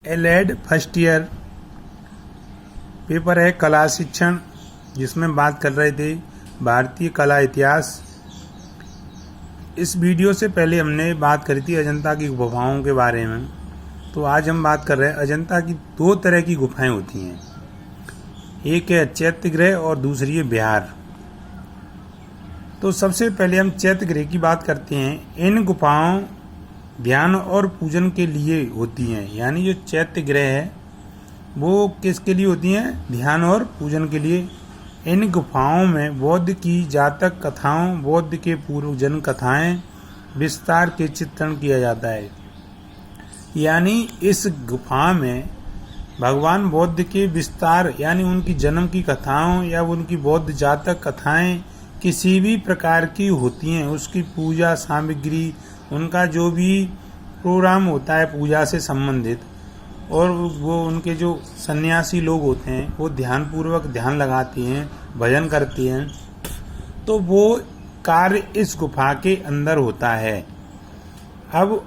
El.Ed first year paper है कला शिक्षण, जिसमें बात कर रहे थे भारतीय कला इतिहास। इस वीडियो से पहले हमने बात करी थी अजंता की गुफाओं के बारे में। तो आज हम बात कर रहे हैं अजंता की दो तरह की गुफाएं होती हैं, एक है चैत्यगृह और दूसरी है विहार। तो सबसे पहले हम चैत्यगृह की बात करते हैं। इन गुफाओं ध्यान और पूजन के लिए होती हैं, यानी जो चैत्यगृह है वो किसके लिए होती हैं? ध्यान और पूजन के लिए। इन गुफाओं में बौद्ध की जातक कथाओं, बौद्ध के पूर्व जन्म कथाएं विस्तार के चित्रण किया जाता है। यानी इस गुफा में भगवान बौद्ध के विस्तार यानी उनकी जन्म की कथाओं या उनकी बौद्ध जातक कथाएं किसी भी प्रकार की होती हैं, उसकी पूजा सामग्री, उनका जो भी प्रोग्राम होता है पूजा से संबंधित, और वो उनके जो सन्यासी लोग होते हैं वो ध्यान पूर्वक ध्यान लगाते हैं, भजन करते हैं, तो वो कार्य इस गुफा के अंदर होता है। अब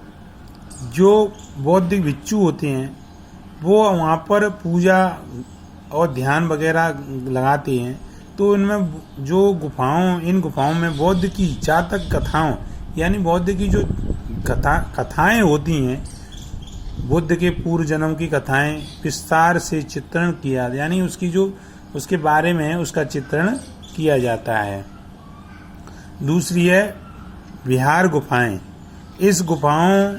जो बौद्ध भिक्षु होते हैं वो वहाँ पर पूजा और ध्यान वगैरह लगाते हैं। तो इनमें जो इन गुफाओं में बौद्ध की जातक कथाओं यानी बौद्ध की जो कथाएं होती हैं, बुद्ध के पूर्व जन्म की कथाएं विस्तार से चित्रण किया, यानी उसकी जो उसके बारे में उसका चित्रण किया जाता है। दूसरी है विहार गुफाएं। इस गुफाओं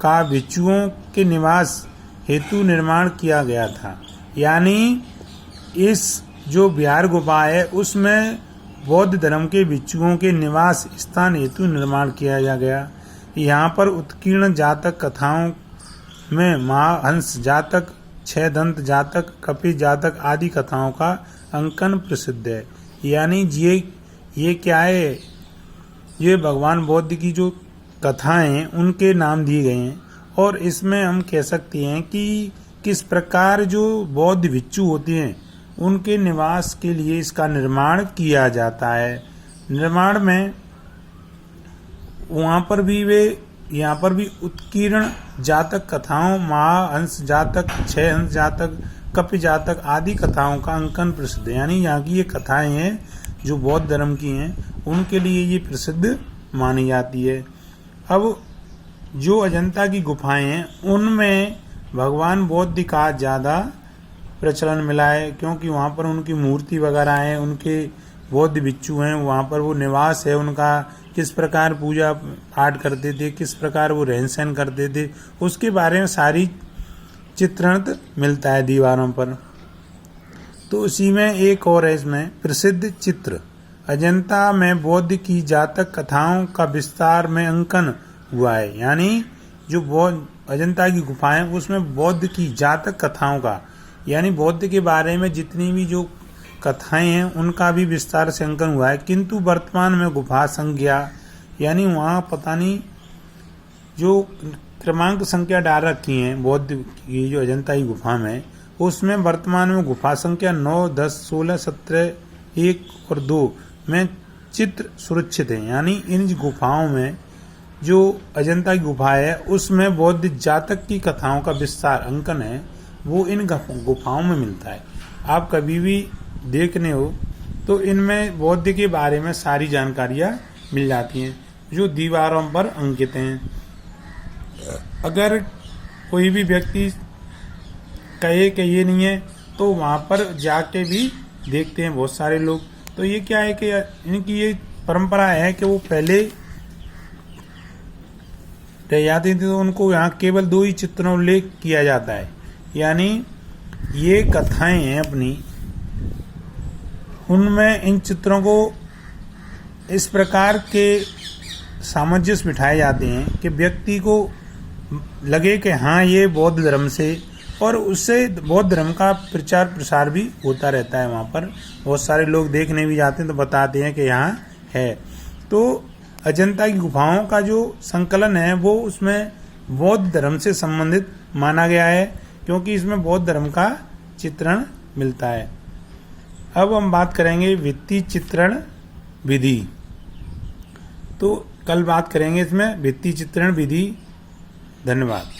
का भिक्षुओं के निवास हेतु निर्माण किया गया था, यानी इस जो विहार गुफा है उसमें बौद्ध धर्म के भिक्षुओं के निवास स्थान हेतु निर्माण किया गया। यहाँ पर उत्कीर्ण जातक कथाओं में महाहंस जातक, छह दंत जातक, कपि जातक आदि कथाओं का अंकन प्रसिद्ध है। यानी ये क्या है? ये भगवान बौद्ध की जो कथाएं हैं उनके नाम दिए गए हैं। और इसमें हम कह सकते हैं कि किस प्रकार जो बौद्ध भिक्षु होते हैं उनके निवास के लिए इसका निर्माण किया जाता है। निर्माण में यहाँ पर भी उत्कीर्ण जातक कथाओं, महाहंस जातक, छह हंस जातक, कपि जातक आदि कथाओं का अंकन प्रसिद्ध है। यानी यहाँ की ये कथाएं हैं जो बौद्ध धर्म की हैं उनके लिए ये प्रसिद्ध मानी जाती है। अब जो अजंता की गुफाएं हैं उनमें भगवान बौद्ध का ज़्यादा प्रचलन मिला है, क्योंकि वहाँ पर उनकी मूर्ति वगैरह है, उनके बौद्ध भिक्षु हैं, वहाँ पर वो निवास है उनका, किस प्रकार पूजा पाठ करते थे, किस प्रकार वो रहन सहन करते थे, उसके बारे में सारी चित्रण मिलता है दीवारों पर। तो उसी में एक और है इसमें प्रसिद्ध चित्र। अजंता में बौद्ध की जातक कथाओं का विस्तार में अंकन हुआ है, यानी जो बौद्ध अजंता की गुफाएं उसमें बौद्ध की जातक कथाओं का यानी बौद्ध के बारे में जितनी भी जो कथाएं हैं उनका भी विस्तार से अंकन हुआ है। किंतु वर्तमान में गुफा संख्या यानी वहाँ पता नहीं जो क्रमांक संख्या डाल रखी हैं बौद्ध की जो अजंता की गुफा में, उसमें वर्तमान में गुफा संख्या 9, 10, 16, 17, 1 और 2 में चित्र सुरक्षित हैं। यानी इन गुफाओं में जो अजंता की गुफा है उसमें बौद्ध जातक की कथाओं का विस्तार अंकन है, वो इन गुफाओं में मिलता है। आप कभी भी देखने हो तो इनमें बौद्ध के बारे में सारी जानकारियाँ मिल जाती हैं जो दीवारों पर अंकित हैं। अगर कोई भी व्यक्ति कहे कि ये नहीं है तो वहाँ पर जाके भी देखते हैं बहुत सारे लोग। तो ये क्या है कि इनकी ये परंपरा है कि वो पहले रह जाते थे तो उनको यहाँ केवल 2 ही चित्रों उल्लेख किया जाता है। यानी ये कथाएं हैं अपनी, उनमें इन चित्रों को इस प्रकार के सामंजस्य बिठाए जाते हैं कि व्यक्ति को लगे कि हाँ ये बौद्ध धर्म से, और उससे बौद्ध धर्म का प्रचार प्रसार भी होता रहता है। वहाँ पर बहुत सारे लोग देखने भी जाते हैं तो बताते हैं कि यहाँ है। तो अजंता की गुफाओं का जो संकलन है वो उसमें बौद्ध धर्म से संबंधित माना गया है, क्योंकि इसमें बौद्ध धर्म का चित्रण मिलता है। अब हम बात करेंगे भित्ति चित्रण विधि। तो कल बात करेंगे इसमें भित्ति चित्रण विधि। धन्यवाद।